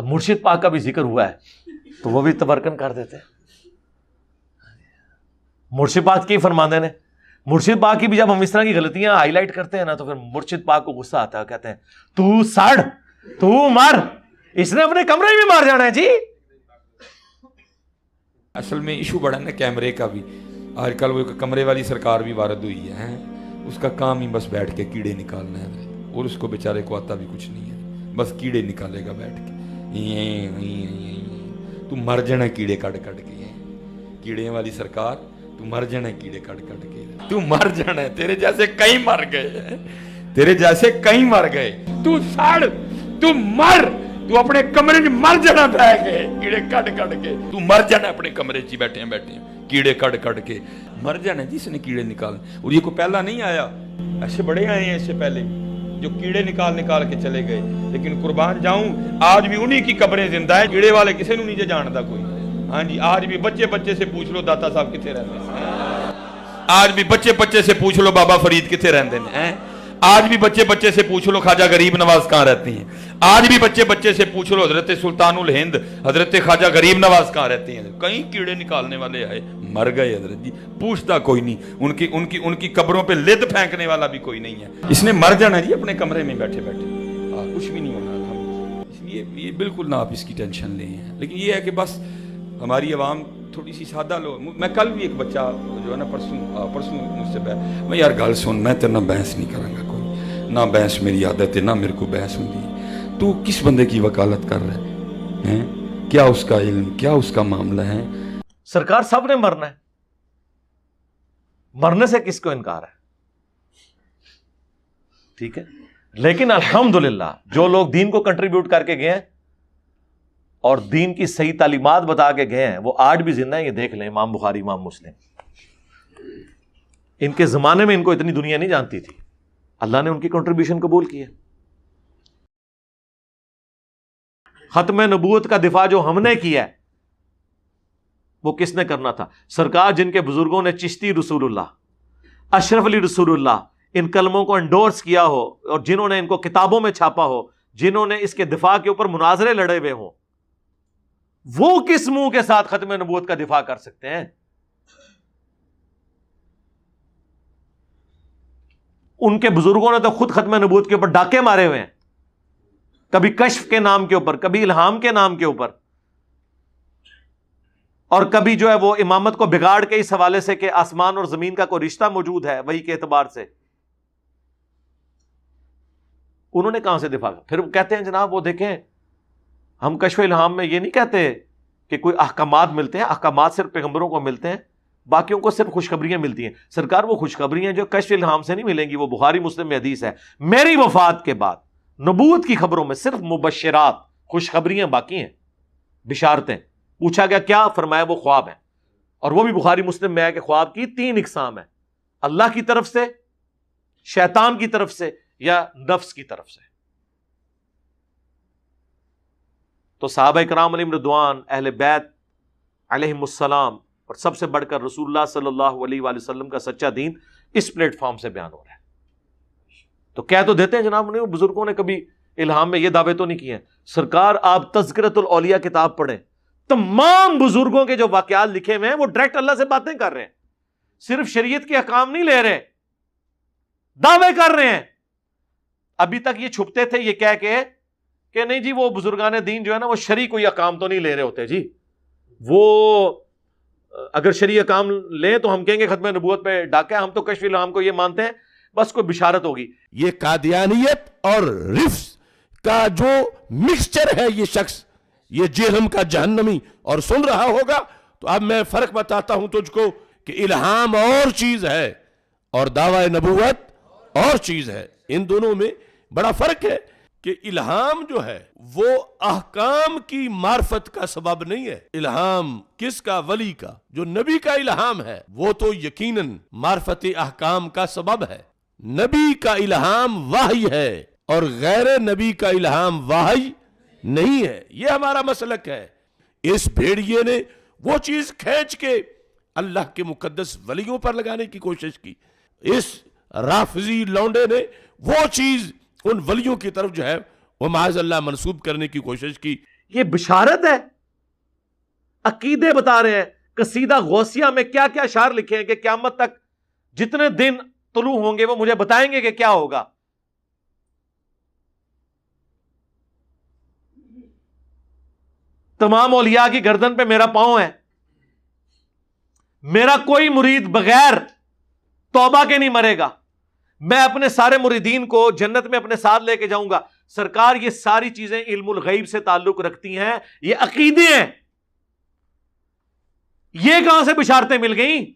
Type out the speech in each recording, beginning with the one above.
اب مرشد پاک کا بھی ذکر ہوا ہے تو وہ بھی تبرکن کر دیتے ہیں. مرشد پاک کی فرماندے نے مرشد پاک کی بھی جب ہم اس طرح کی غلطیاں ہائی لائٹ کرتے ہیں نا تو پھر مرشد پاک کو غصہ آتا ہے, کہتے ہیں تو سڑ تو مر, اس نے اپنے کمرے میں مار جانا ہے جی. اصل میں ایشو بڑا نا کیمرے کا بھی. آج کل وہ کمرے والی سرکار بھی وارد ہوئی ہے, اس کا کام ہی بس بیٹھ کے کیڑے نکالنا ہے, اور اس کو بیچارے کو آتا بھی کچھ نہیں ہے, بس کیڑے نکالے گا بیٹھ کے. تو مر جانا کیڑے کٹ کٹ کے, کیڑے والی سرکار تو مر جانا کیڑے کٹ کٹ کے, تو مر جانا ہے. تیرے جیسے کئی مر گئے, تیرے جیسے کئی مر گئے. تو سڑ تو مر, تو اپنے کمرے میں مر جانا بہ گئے کیڑے کٹ کٹ کے. تو مر جانا اپنے کمرے چ بیٹھے کیڑے کٹ کٹ کے مر جانا. جس نے کیڑے نکال, اور یہ کو پہلا نہیں آیا, ایسے بڑے آئے ہیں اس سے پہلے جو کیڑے نکال کے چلے گئے. لیکن قربان جاؤں آج بھی انہی کی قبریں زندہ ہیں. کیڑے والے کسی نو نہیں جانتا کوئی. ہاں جی, آج بھی بچے سے پوچھ لو داتا صاحب کتنے رہتے ہیں, آج بھی بچے سے پوچھ لو بابا فرید کتنے رہتے ہیں, آج بھی بچے سے پوچھ لو خواجہ غریب نواز کہاں رہتی ہیں, آج بھی بچے سے پوچھ لو حضرت سلطان الہند حضرت خواجہ غریب نواز کہاں رہتی ہیں. کئی کیڑے نکالنے والے آئے, مر گئے حضرت جی, پوچھتا کوئی نہیں. ان کی قبروں پہ لد پھینکنے والا بھی کوئی نہیں ہے. اس نے مر جانا جی اپنے کمرے میں بیٹھے کچھ بھی نہیں ہونا. اس لیے یہ بالکل نہ آپ اس کی ٹینشن لیں ہیں. لیکن یہ ہے کہ بس ہماری عوام تھوڑی سی سادہ لو. میں کل بھی ایک بچہ جو ہے نا پرسوں مجھ سے میں یار گل سن, میں تیرے نہ بحث نہیں کروں گا, کوئی نہ بحث میری عادت ہے, نہ میرے کو بحث ہوتی. تو کس بندے کی وکالت کر رہا ہے, کیا اس کا علم, کیا اس کا معاملہ ہے. سرکار سب نے مرنا ہے, مرنے سے کس کو انکار ہے, ٹھیک ہے. لیکن الحمدللہ جو لوگ دین کو کنٹریبیوٹ کر کے گئے ہیں اور دین کی صحیح تعلیمات بتا کے گئے ہیں وہ آج بھی زندہ ہیں. یہ دیکھ لیں امام بخاری, امام مسلم, ان کے زمانے میں ان کو اتنی دنیا نہیں جانتی تھی, اللہ نے ان کی کنٹریبیوشن قبول کی ہے. ختم نبوت کا دفاع جو ہم نے کیا ہے وہ کس نے کرنا تھا؟ سرکار جن کے بزرگوں نے چشتی رسول اللہ, اشرف علی رسول اللہ ان کلموں کو انڈورس کیا ہو, اور جنہوں نے ان کو کتابوں میں چھاپا ہو, جنہوں نے اس کے دفاع کے اوپر مناظرے لڑے ہوئے ہوں, وہ کس منہ کے ساتھ ختم نبوت کا دفاع کر سکتے ہیں؟ ان کے بزرگوں نے تو خود ختم نبوت کے اوپر ڈاکے مارے ہوئے ہیں, کبھی کشف کے نام کے اوپر, کبھی الہام کے نام کے اوپر, اور کبھی جو ہے وہ امامت کو بگاڑ کے اس حوالے سے کہ آسمان اور زمین کا کوئی رشتہ موجود ہے وہی کے اعتبار سے. انہوں نے کہاں سے دفاع کیا؟ پھر وہ کہتے ہیں جناب وہ دیکھیں ہم کشف الہام میں یہ نہیں کہتے کہ کوئی احکامات ملتے ہیں, احکامات صرف پیغمبروں کو ملتے ہیں, باقیوں کو صرف خوشخبریاں ملتی ہیں. سرکار وہ خوشخبریاں جو کشف الہام سے نہیں ملیں گی, وہ بخاری مسلم میں حدیث ہے, میری وفات کے بعد نبوت کی خبروں میں صرف مبشرات, خوشخبریاں باقی ہیں, بشارتیں. پوچھا گیا کیا؟ فرمایا وہ خواب ہیں, اور وہ بھی بخاری مسلم میں ہے کہ خواب کی 3 اقسام ہیں, اللہ کی طرف سے, شیطان کی طرف سے, یا نفس کی طرف سے. تو صحابہ کرام علیہم رضوان, اہل بیت علیہم السلام, اور سب سے بڑھ کر رسول اللہ صلی اللہ علیہ وآلہ وسلم کا سچا دین اس پلیٹ فارم سے بیان ہو رہا ہے. تو کہہ تو دیتے ہیں جناب نے بزرگوں نے کبھی الہام میں یہ دعوے تو نہیں کیے ہیں. سرکار آپ تذکرۃ الاولیاء کتاب پڑھیں, تمام بزرگوں کے جو واقعات لکھے ہوئے ہیں وہ ڈائریکٹ اللہ سے باتیں کر رہے ہیں, صرف شریعت کے احکام نہیں لے رہے, دعوے کر رہے ہیں. ابھی تک یہ چھپتے تھے یہ کہہ کے کہ نہیں جی وہ بزرگان دین جو ہے نا وہ شرعی کوئی احکام تو نہیں لے رہے ہوتے جی, وہ اگر شرعی احکام لیں تو ہم کہیں گے ختم نبوت پہ ڈاکہ, ہم تو کشف الہام کو یہ مانتے ہیں بس کوئی بشارت ہوگی. یہ قادیانیت اور رفض کا جو مکسچر ہے یہ شخص, یہ جہنم کا جہنمی, اور سن رہا ہوگا. تو اب میں فرق بتاتا ہوں تجھ کو کہ الہام اور چیز ہے اور دعوی نبوت اور چیز ہے. ان دونوں میں بڑا فرق ہے کہ الہام جو ہے وہ احکام کی معرفت کا سبب نہیں ہے. الہام کس کا؟ ولی کا. جو نبی کا الہام ہے وہ تو یقیناً معرفت احکام کا سبب ہے. نبی کا الہام وحی ہے اور غیر نبی کا الہام وحی نہیں ہے. یہ ہمارا مسلک ہے. اس بھیڑیے نے وہ چیز کھینچ کے اللہ کے مقدس ولیوں پر لگانے کی کوشش کی. اس رافضی لونڈے نے وہ چیز ان ولیوں کی طرف جو ہے وہ معاذ اللہ منسوب کرنے کی کوشش کی. یہ بشارت ہے. عقیدے بتا رہے ہیں. قصیدہ غوثیہ میں کیا کیا اشعار لکھے ہیں کہ قیامت تک جتنے دن طلوع ہوں گے وہ مجھے بتائیں گے کہ کیا ہوگا. تمام اولیاء کی گردن پہ میرا پاؤں ہے. میرا کوئی مرید بغیر توبہ کے نہیں مرے گا. میں اپنے سارے مریدین کو جنت میں اپنے ساتھ لے کے جاؤں گا. سرکار یہ ساری چیزیں علم الغیب سے تعلق رکھتی ہیں, یہ عقیدے ہیں. یہ کہاں سے بشارتیں مل گئیں؟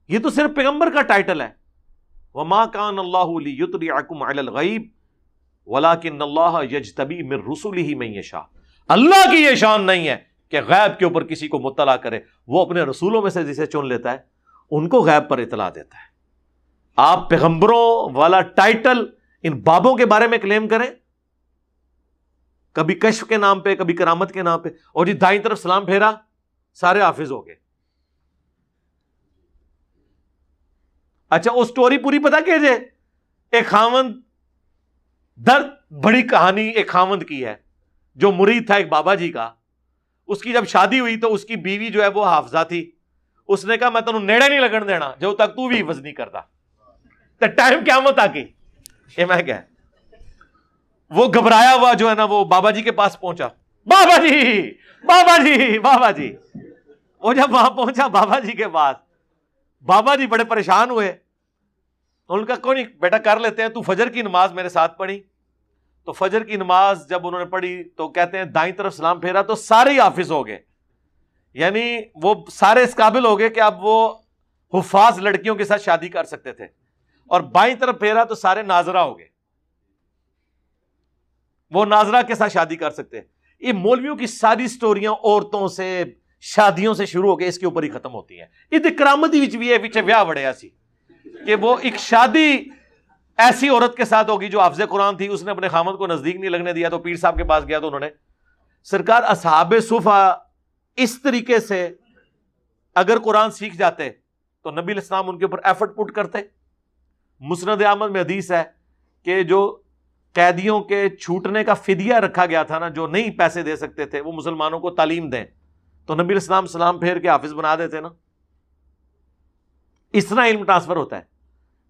یہ تو صرف پیغمبر کا ٹائٹل ہے. وما کان اللہ لیطلعکم علی الغیب ولکن اللہ یجتبی من رسلہ من یشاء. اللہ کی یہ شان نہیں ہے کہ غیب کے اوپر کسی کو مطلع کرے. وہ اپنے رسولوں میں سے جسے چن لیتا ہے ان کو غیب پر اطلاع دیتا ہے. آپ پیغمبروں والا ٹائٹل ان بابوں کے بارے میں کلیم کریں, کبھی کشف کے نام پہ, کبھی کرامت کے نام پہ, اور جی دائیں طرف سلام پھیرا سارے حافظ ہو گئے. اچھا وہ سٹوری پوری پتا کیجئے. ایک خاوند, درد بڑی کہانی ایک خاوند کی ہے جو مرید تھا ایک بابا جی کا. اس کی جب شادی ہوئی تو اس کی بیوی جو ہے وہ حافظہ تھی. اس نے کہا میں تمہیں نیڑے نہیں لگن دینا جب تک تو بھی حفظ نہیں کرتا. تو ٹائم قیامت آ گئی. یہ میں کیا, وہ گھبرایا ہوا جو ہے نا وہ بابا جی کے پاس پہنچا. بابا جی بابا جی بابا جی. وہ جب وہاں پہنچا بابا جی کے پاس, بابا جی بڑے پریشان ہوئے. ان کا کوئی نہیں بیٹا کر لیتے ہیں, تو فجر کی نماز میرے ساتھ پڑھی. تو فجر کی نماز جب انہوں نے پڑھی تو کہتے ہیں دائیں طرف سلام پھیرا تو سارے ہی حافظ ہو گئے. یعنی وہ سارے اس قابل ہو گئے کہ اب وہ حفاظ لڑکیوں کے ساتھ شادی کر سکتے تھے. اور بائیں طرف پھیرا تو سارے ناظرہ ہو گئے, وہ ناظرہ کے ساتھ شادی کر سکتے. یہ مولویوں کی ساری سٹوریاں عورتوں سے, شادیوں سے شروع ہو کے اس کے اوپر ہی ختم ہوتی ہیں. یہ کرامتی بھی ہے پیچھے ویاہ وڑیا سی کہ وہ ایک شادی ایسی عورت کے ساتھ ہوگی جو حافظ قرآن تھی, اس نے اپنے خامد کو نزدیک نہیں لگنے دیا تو پیر صاحب کے پاس گیا تو انہوں نے. سرکار اصحاب صفا اس طریقے سے اگر قرآن سیکھ جاتے تو نبی علیہ السلام ان کے اوپر ایفرٹ پٹ کرتے. مسند احمد میں حدیث ہے کہ جو قیدیوں کے چھوٹنے کا فدیہ رکھا گیا تھا نا, جو نہیں پیسے دے سکتے تھے وہ مسلمانوں کو تعلیم دیں, تو نبی علیہ السلام سلام پھیر کے حافظ بنا دیتے نا. اس طرح علم ٹرانسفر ہوتا ہے.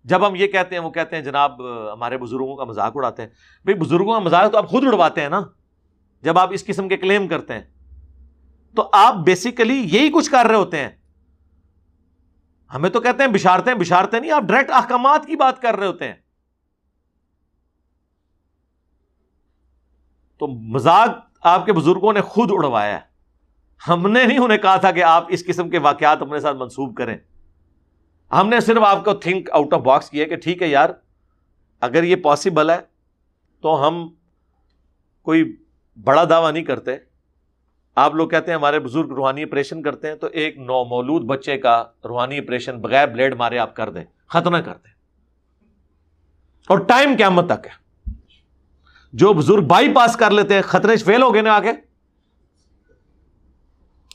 جب ہم یہ کہتے ہیں وہ کہتے ہیں جناب ہمارے بزرگوں کا مذاق اڑاتے ہیں. بھئی بزرگوں کا مذاق تو آپ خود اڑواتے ہیں نا جب آپ اس قسم کے کلیم کرتے ہیں. تو آپ بیسیکلی یہی کچھ کر رہے ہوتے ہیں. ہمیں تو کہتے ہیں بشارتیں بشارتیں نہیں, آپ ڈائریکٹ احکامات کی بات کر رہے ہوتے ہیں. تو مذاق آپ کے بزرگوں نے خود اڑوایا ہے. ہم نے نہیں انہیں کہا تھا کہ آپ اس قسم کے واقعات اپنے ساتھ منسوب کریں. ہم نے صرف آپ کو تھنک آؤٹ آف باکس کیا کہ ٹھیک ہے یار, اگر یہ پاسبل ہے تو ہم کوئی بڑا دعویٰ نہیں کرتے. آپ لوگ کہتے ہیں ہمارے بزرگ روحانی آپریشن کرتے ہیں, تو ایک نومولود بچے کا روحانی آپریشن بغیر بلیڈ مارے آپ کر دیں, ختم کر دیں. اور ٹائم قیامت تک ہے. جو بزرگ بائی پاس کر لیتے ہیں خطرے سے فیل ہو گئے نا آگے.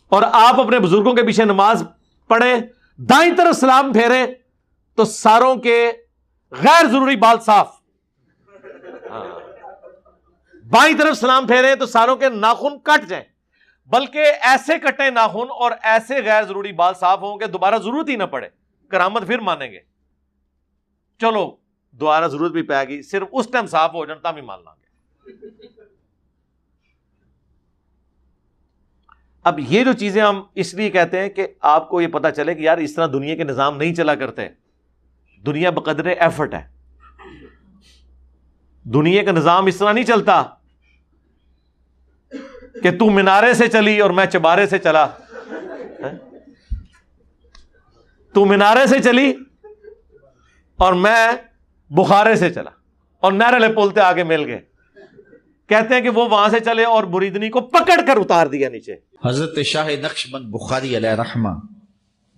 اور آپ اپنے بزرگوں کے پیچھے نماز پڑھیں, دائیں طرف سلام پھیرے تو ساروں کے غیر ضروری بال صاف, بائیں طرف سلام پھیرے تو ساروں کے ناخن کٹ جائیں, بلکہ ایسے کٹے ناخن اور ایسے غیر ضروری بال صاف ہوں کہ دوبارہ ضرورت ہی نہ پڑے. کرامت پھر مانیں گے, چلو دوبارہ ضرورت بھی پائے گی, صرف اس ٹائم صاف ہو جانا تب ہی مان لیں گے. اب یہ جو چیزیں ہم اس لیے کہتے ہیں کہ آپ کو یہ پتا چلے کہ یار اس طرح دنیا کے نظام نہیں چلا کرتے. دنیا بقدر ایفرٹ ہے. دنیا کا نظام اس طرح نہیں چلتا کہ تو مینارے سے چلی اور میں چبارے سے چلا. تو مینارے سے چلی اور میں بخارے سے چلا اور نہر پل تے آگے مل گئے. کہتے ہیں کہ وہ وہاں سے چلے اور مریدنی کو پکڑ کر اتار دیا نیچے. حضرت شاہ نقش بند بخاری علیہ رحمہ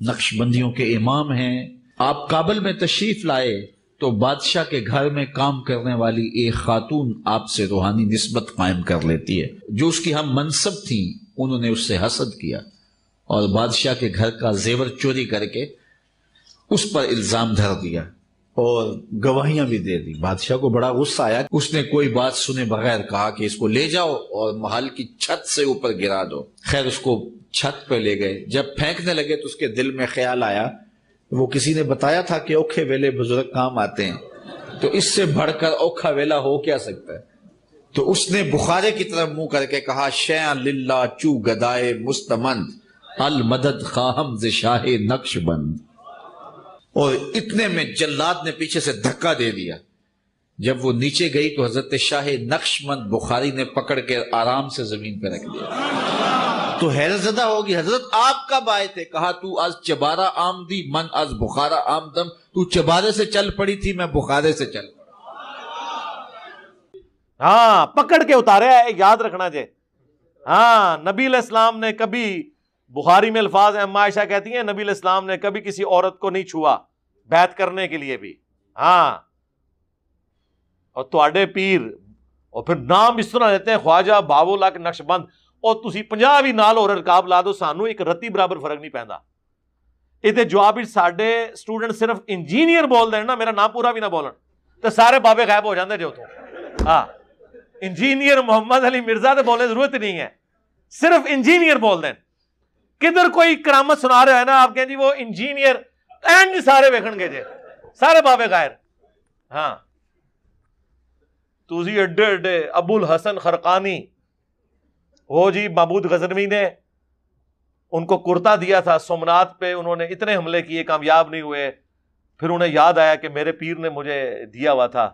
نقش بندیوں کے امام ہیں. آپ کابل میں تشریف لائے تو بادشاہ کے گھر میں کام کرنے والی ایک خاتون آپ سے روحانی نسبت قائم کر لیتی ہے. جو اس کی ہم منصب تھیں انہوں نے اس سے حسد کیا اور بادشاہ کے گھر کا زیور چوری کر کے اس پر الزام دھر دیا اور گواہیاں بھی دے دی. بادشاہ کو بڑا غصہ آیا. اس نے کوئی بات سنے بغیر کہا کہ اس کو لے جاؤ اور محل کی چھت سے اوپر گرا دو. خیر اس کو چھت پہ لے گئے. جب پھینکنے لگے تو اس کے دل میں خیال آیا، وہ کسی نے بتایا تھا کہ اوکھے ویلے بزرگ کام آتے ہیں، تو اس سے بڑھ کر اوکھا ویلا ہو کیا سکتا ہے. تو اس نے بخارے کی طرف منہ کر کے کہا، شیئا للہ چو گدائے مستمند المدد خواہم ز شاہ نقش بند. اور اتنے میں جلاد نے پیچھے سے دھکا دے دیا. جب وہ نیچے گئی تو حضرت شاہ نقش بند بخاری نے پکڑ کے آرام سے زمین پہ رکھ دیا. تو حیرت زدہ ہوگی، حضرت آپ کب آئے تھے؟ کہا تو از چبارہ آمدی من از بخارا آمدم. تو چبارے سے چل پڑی تھی، میں بخارے سے چل پڑا. ہاں پکڑ کے اتارے ہے، یاد رکھنا جے. ہاں نبی علیہ السلام نے کبھی، بخاری میں الفاظ ہیں، اما عائشہ کہتی ہیں نبی علیہ السلام نے کبھی کسی عورت کو نہیں چھوا بیعت کرنے کے لیے بھی. ہاں اور تواڈے پیر، اور پھر نام اس طرح لیتے ہیں خواجہ باول حق نقش بند، اور تسی 50 بھی نال اور رکاب لا دو، سانو ایک رتی برابر فرق نہیں پیندا. یہ جواب ساڈے اسٹوڈنٹ صرف انجینئر بول دیں نا، میرا نام پورا بھی نہ بولن تو سارے بابے غائب ہو جاندے جو اتوں. ہاں انجینئر محمد علی مرزا تو بولنے ضرورت نہیں ہے، صرف انجینئر بول دیں. کدھر کوئی کرامت سنا رہا ہے نا، آپ کہیں جی وہ انجینئر، اینڈ سارے ویکھن گے جے، سارے بابے غائر. ہاں توزی اڈے اڈے ابو الحسن خرقانی، وہ جی محمود غزنوی نے ان کو کرتا دیا تھا سومنات پہ، انہوں نے اتنے حملے کیے کامیاب نہیں ہوئے. پھر انہیں یاد آیا کہ میرے پیر نے مجھے دیا ہوا تھا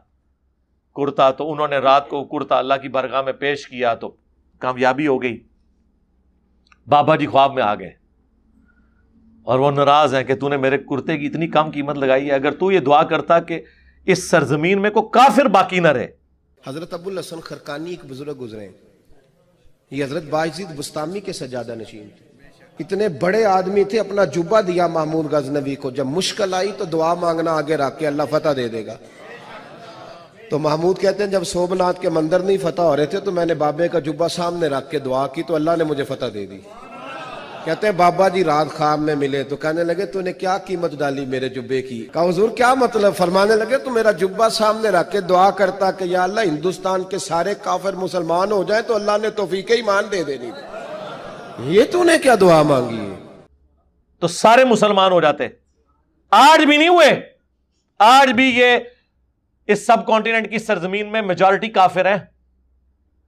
کرتا، تو انہوں نے رات کو کرتا اللہ کی بارگاہ میں پیش کیا تو کامیابی ہو گئی. بابا جی خواب میں آ گئے اور وہ ناراض ہیں کہ تو نے میرے کرتے کی اتنی کم قیمت لگائی ہے، اگر تو یہ دعا کرتا کہ اس سرزمین میں کوئی کافر باقی نہ رہے. حضرت ابو الحسن خرقانی ایک بزرگ گزرے ہیں، یہ حضرت باعزید بستامی کے سجادہ نشین تھے. اتنے بڑے آدمی تھے، اپنا جبہ دیا محمود غزنوی کو، جب مشکل آئی تو دعا مانگنا آگے رکھ کے اللہ فتح دے دے گا. تو محمود کہتے ہیں جب سومنات کے مندر نہیں فتح ہو رہے تھے تو میں نے بابے کا جبہ سامنے رکھ کے دعا کی تو اللہ نے مجھے فتح دے دی. کہتے ہیں بابا جی رات خواب میں ملے تو کہنے لگے تو نے کیا قیمت ڈالی میرے جبے کی؟ کہا حضور کیا مطلب؟ فرمانے لگے تو میرا جبہ سامنے رکھ کے دعا کرتا کہ یا اللہ ہندوستان کے سارے کافر مسلمان ہو جائیں تو اللہ نے توفیق ایمان دے دینی. یہ تو نے کیا دعا مانگی ہے؟ تو سارے مسلمان ہو جاتے. آج بھی نہیں ہوئے، آج بھی یہ اس سب کانٹیننٹ کی سرزمین میں میجورٹی کافر ہیں.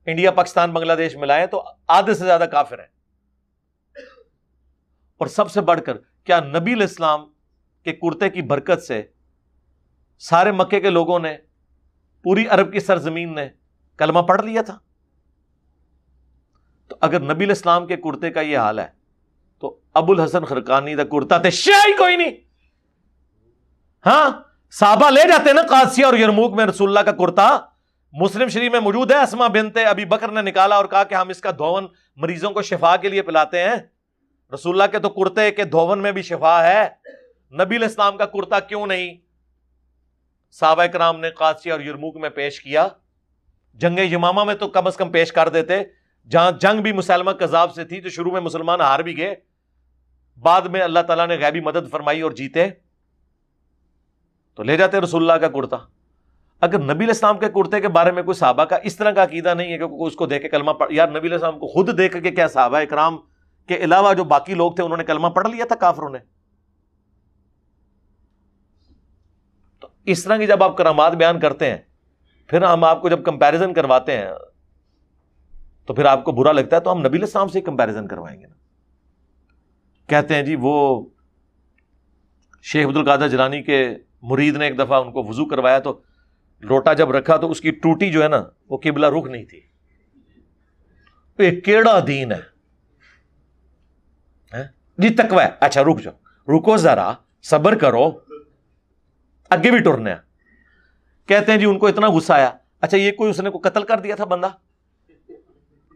انڈیا پاکستان بنگلہ دیش ملائیں تو آدھے سے زیادہ کافر ہیں. اور سب سے بڑھ کر کیا نبی علیہ السلام کے کرتے کی برکت سے سارے مکے کے لوگوں نے، پوری عرب کی سرزمین نے کلمہ پڑھ لیا تھا؟ تو اگر نبی علیہ السلام کے کرتے کا یہ حال ہے تو ابو الحسن خرقانی دا کرتا تے شاہی کوئی نہیں. ہاں صحابہ لے جاتے نا قادسیہ اور یرموک میں رسول اللہ کا کرتا. مسلم شریف میں موجود ہے، اسما بنت ابی بکر نے نکالا اور کہا کہ ہم اس کا دھون مریضوں کو شفا کے لیے پلاتے ہیں. رسول اللہ کے تو کرتے کے دھون میں بھی شفا ہے، نبی علیہ السلام کا کرتا کیوں نہیں؟ صحابہ کرام نے قادسیہ اور یرموک میں پیش کیا. جنگ یمامہ میں تو کم از کم پیش کر دیتے، جہاں جنگ بھی مسلمہ کذاب سے تھی تو شروع میں مسلمان ہار بھی گئے، بعد میں اللہ تعالیٰ نے غیبی مدد فرمائی اور جیتے، تو لے جاتے رسول اللہ کا کرتا. اگر نبی علیہ السلام کے کرتے کے بارے میں کوئی صحابہ کا اس طرح کا عقیدہ نہیں ہے کہ کوئی اس کو دیکھ کے کلمہ پڑھ، یار نبی علیہ السلام کو خود دیکھ کے کیا صحابہ اکرام کے علاوہ جو باقی لوگ تھے انہوں نے کلمہ پڑھ لیا تھا کافروں نے؟ تو اس طرح کی جب آپ کرامات بیان کرتے ہیں، پھر ہم آپ کو جب کمپیریزن کرواتے ہیں تو پھر آپ کو برا لگتا ہے، تو ہم نبی علیہ السلام سے کمپیریزن کروائیں گے نا. کہتے ہیں جی وہ شیخ عبد القادر جیلانی کے مرید نے ایک دفعہ ان کو وضو کروایا تو لوٹا جب رکھا تو اس کی ٹوٹی جو ہے نا وہ قبلہ رخ نہیں تھی. یہ کیڑا دین ہے جی؟ تقوی ہے، اچھا رک جاؤ، رکو ذرا، صبر کرو، اگے بھی ٹرنا ہے. کہتے ہیں جی ان کو اتنا غصہ آیا، اچھا یہ کوئی اس نے کو قتل کر دیا تھا بندہ؟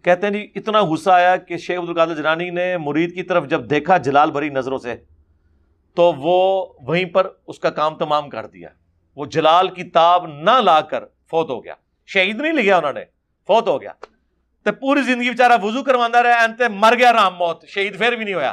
کہتے ہیں جی اتنا غصہ آیا کہ شیخ عبد القادر جیلانی نے مرید کی طرف جب دیکھا جلال بھری نظروں سے تو وہ وہیں پر اس کا کام تمام کر دیا. وہ جلال کی تاب نہ لا کر فوت ہو گیا. شہید نہیں لیا انہوں نے، فوت ہو گیا. تو پوری زندگی بیچارہ وضو کروانا رہا، انتے مر گیا رام موت، شہید پھر بھی نہیں ہویا.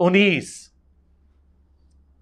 19,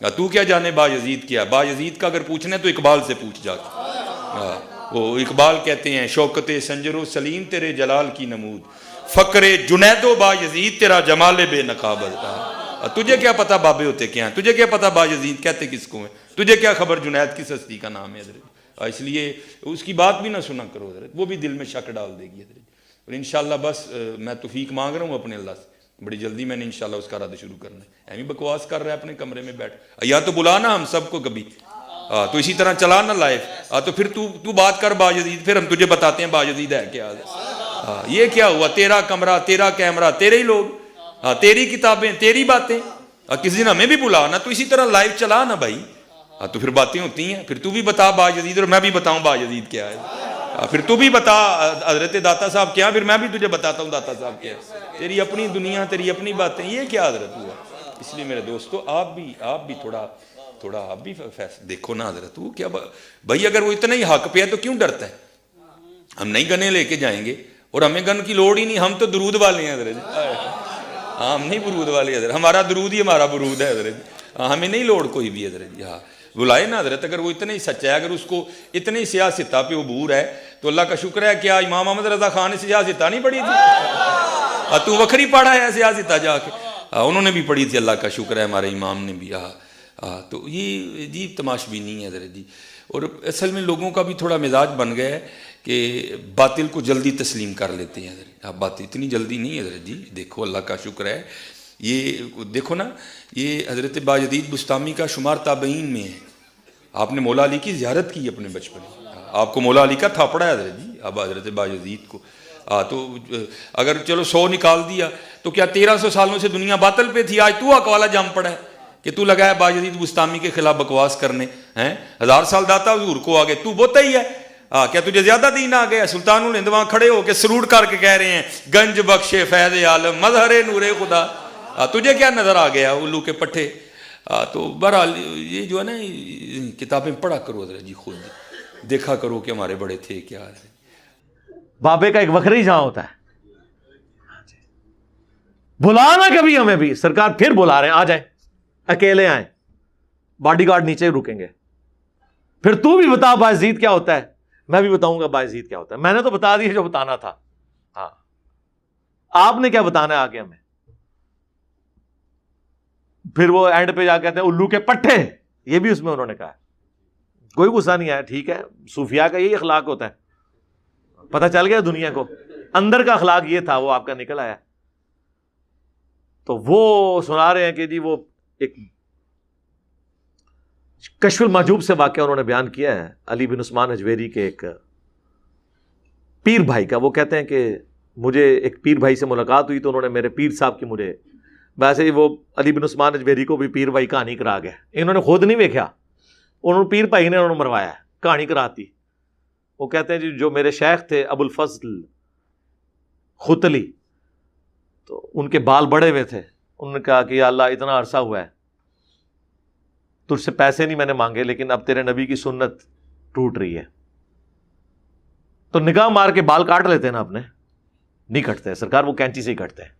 تو کیا جانے باجزید کیا؟ باجزید کا اگر پوچھنا ہے تو اقبال سے پوچھ جا کے. وہ اقبال کہتے ہیں شوکت سنجر و سلیم تیرے جلال کی نمود، فقر جنید و باجزید تیرا جمال بے نقابت. تجھے کیا پتا بابے ہوتے کیا ہیں، تجھے کیا پتا باجزید کہتے کس کو ہیں، تجھے کیا خبر جنید کس ہستی کا نام ہے حضرت. اس لیے اس کی بات بھی نہ سنا کرو حضرت، وہ بھی دل میں شک ڈال دے گی حضرت. اور انشاءاللہ بس میں توفیق مانگ رہا ہوں اپنے اللہ سے، بڑی جلدی میں نے انشاءاللہ اس کا رد شروع کرنا ہے. ایمی بکواس کر رہا ہے اپنے کمرے میں بیٹھ، یا تو بلانا ہم سب کو کبھی، تو اسی طرح چلا نہ لائف. تو پھر تو بات کر باجزید، پھر ہم تجھے بتاتے ہیں باجزید ہے کیا. یہ کیا ہوا؟ تیرا کمرہ، تیرا کیمرہ، تیرے ہی لوگ، تیری کتابیں، تیری باتیں. کسی دن ہمیں بھی بلانا، تو اسی طرح لائف چلا نا بھائی. تو پھر باتیں ہوتی ہیں، پھر تو بھی بتا باجزید اور میں بھی بتاؤں باجزید کیا ہے. پھر تو بھی بتا حضرت داتا صاحب کیا، پھر میں بھی تجھے بتاتا ہوں داتا صاحب کیا. تیری اپنی دنیا، تیری اپنی باتیں، یہ کیا حضرت ہوا. اس لیے میرے دوستو آپ بھی تھوڑا آپ بھی فیصلہ دیکھو نا حضرت. وہ کیا بھائی، اگر وہ اتنا ہی حق پہ ہے تو کیوں ڈرتا ہے؟ ہم نہیں گنے لے کے جائیں گے، اور ہمیں گن کی لوڑ ہی نہیں، ہم تو درود والے ہیں حضرت. ہم نہیں برود والے حضرت، ہمارا درود ہی ہمارا برود ہے حضرت. ہمیں نہیں لوڑ کوئی بھی حضرت. بلائے نا حضرت. اگر وہ اتنا ہی سچا ہے، اگر اس کو اتنے ہی سیاستہ پہ عبور ہے تو اللہ کا شکر ہے. کیا امام احمد رضا خان نے سیاستہ نہیں پڑھی تھی؟ تو وکھری پڑھا ہے سیاستہ جا کے. انہوں نے بھی پڑھی تھی، اللہ کا شکر ہے ہمارے امام نے بھی. تو یہ عجیب تماش بھی نہیں ہے حضرت جی. اور اصل میں لوگوں کا بھی تھوڑا مزاج بن گیا ہے کہ باطل کو جلدی تسلیم کر لیتے ہیں حضرت. بات اتنی جلدی نہیں ہے حضرت جی. دیکھو اللہ کا شکر ہے، یہ دیکھو نا، یہ حضرت باجدید بستامی کا شمار تابعین میں ہے. آپ نے مولا علی کی زیارت کی اپنے بچپن میں، آپ کو مولا علی کا تھاپڑا ہے حضرت جی. اب حضرت باجدید کو تو اگر چلو 100 نکال دیا تو کیا 1300 سالوں سے دنیا باطل پہ تھی؟ آج تو اکوالا جام پڑا ہے کہ تو لگا ہے باجدید بستامی کے خلاف بکواس کرنے. 1000 سال داتا حضور کو آگے تو بوتا ہی ہے. کیا تجھے زیادہ دین آ گیا؟ سلطان الہند وہاں کھڑے ہو کے سلوٹ کر کے کہہ رہے ہیں گنج بخشے فیض عالم مظہر نور خدا. تجھے کیا نظر آ گیا الو کے پٹھے؟ تو بہرحال یہ جو ہے نا کتابیں پڑھا کرو حضرت جی، خود دیکھا کرو کہ ہمارے بڑے تھے کیا. بابے کا ایک وکھری جہاں ہوتا ہے. بلانا کبھی ہمیں بھی، سرکار پھر بلا رہے ہیں، آ جائیں، اکیلے آئیں، باڈی گارڈ نیچے ہی رکیں گے. پھر تو بھی بتا باجزید کیا ہوتا ہے. میں بھی بتاؤں گا باجزید کیا ہوتا ہے. میں نے تو بتا دیا جو بتانا تھا. ہاں، آپ نے کیا بتانا ہے آگے ہمیں. پھر وہ اینڈ پہ جا کہتے ہیں الو کے پٹھے، یہ بھی اس میں انہوں نے کہا. کوئی غصہ نہیں آیا، ٹھیک ہے، صوفیاء کا یہی اخلاق ہوتا ہے. پتہ چل گیا دنیا کو اندر کا اخلاق یہ تھا، وہ آپ کا نکل آیا. تو وہ سنا رہے ہیں کہ جی وہ ایک کشف المحجوب سے واقعہ انہوں نے بیان کیا ہے علی بن عثمان اجویری کے ایک پیر بھائی کا. وہ کہتے ہیں کہ مجھے ایک پیر بھائی سے ملاقات ہوئی تو انہوں نے میرے پیر صاحب کی مجھے، ویسے ہی وہ علی بن عثمان اجویری کو بھی پیر بھائی کہانی کرا گیا. انہوں نے خود نہیں دیکھا، انہوں نے پیر بھائی نے انہوں نے مروایا کہانی کراتی. وہ کہتے ہیں جی جو میرے شیخ تھے ابو الفضل ختلی، تو ان کے بال بڑے ہوئے تھے. انہوں نے کہا کہ یا اللہ اتنا عرصہ ہوا ہے تجھ سے پیسے نہیں میں نے مانگے، لیکن اب تیرے نبی کی سنت ٹوٹ رہی ہے تو نگاہ مار کے بال کاٹ لیتے نا اپنے. نہیں کٹتے سرکار، وہ کینچی سے ہی کٹتے ہیں،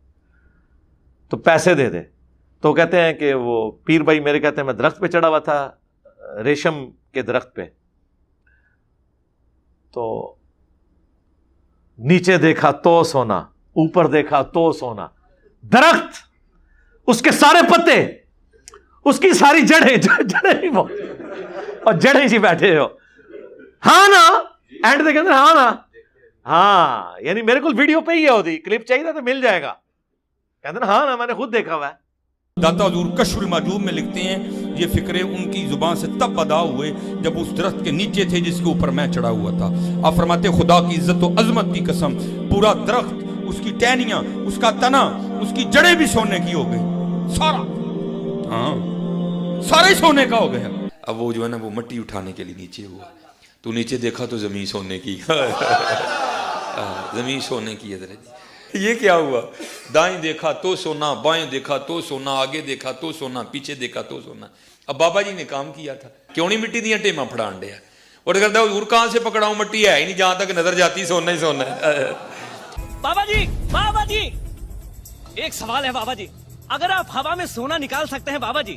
تو پیسے دے دے. تو کہتے ہیں کہ وہ پیر بھائی میرے کہتے ہیں میں درخت پہ چڑھا ہوا تھا، ریشم کے درخت پہ، تو نیچے دیکھا تو سونا، اوپر دیکھا تو سونا. درخت، اس کے سارے پتے، اس کی ساری جڑیں ہی اور جڑیں ہی بیٹھے ہو. ہاں نا، اینڈ دے کے اندر ہاں نا، ہاں یعنی میرے کو ویڈیو پہ ہی ہوتی، کلپ چاہیے تو مل جائے گا. کہتے ہیں ہاں نا، میں نے خود دیکھا ہوا ہے. داتا حضور کشف المحجوب میں لکھتے ہیں یہ فکرے ان کی زبان سے تب ادا ہوئے جب اس درخت کے نیچے تھے جس کے اوپر میں چڑھا ہوا تھا. آپ فرماتے خدا کی عزت و عظمت کی قسم، پورا درخت، اس کی ٹہنیاں، اس کا تنا، اس کی جڑیں بھی سونے کی ہو گئی، سارا، ہاں سارا ہی سونے کا ہو گیا. اب وہ جو ہے نا وہ مٹی اٹھانے کے لیے نیچے ہوا، تو نیچے دیکھا تو زمین سونے کی. زمین سونے کی ہے. یہ کیا ہوا؟ دائیں دیکھا تو سونا، بائیں دیکھا تو سونا، آگے دیکھا تو سونا، پیچھے دیکھا تو سونا. اب بابا جی نے کام کیا تھا، کیوں نہیں مٹی دیا ٹیما پھڑان دیا. اور کہتا حضور کہاں سے پکڑاؤں، مٹی ہے ہی نہیں، جہاں تک نظر جاتی سونا ہی سونا ہے. بابا جی ایک سوال ہے بابا جی، اگر آپ ہوا میں سونا نکال سکتے ہیں بابا جی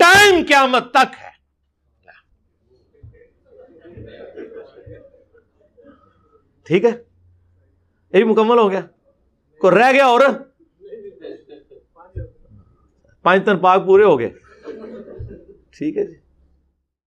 ٹائم قیامت تک ہے. ٹھیک ہے, یہ بھی مکمل ہو گیا. کو رہ گیا اور 5 دن پاک پورے ہو گئے. ٹھیک ہے جی.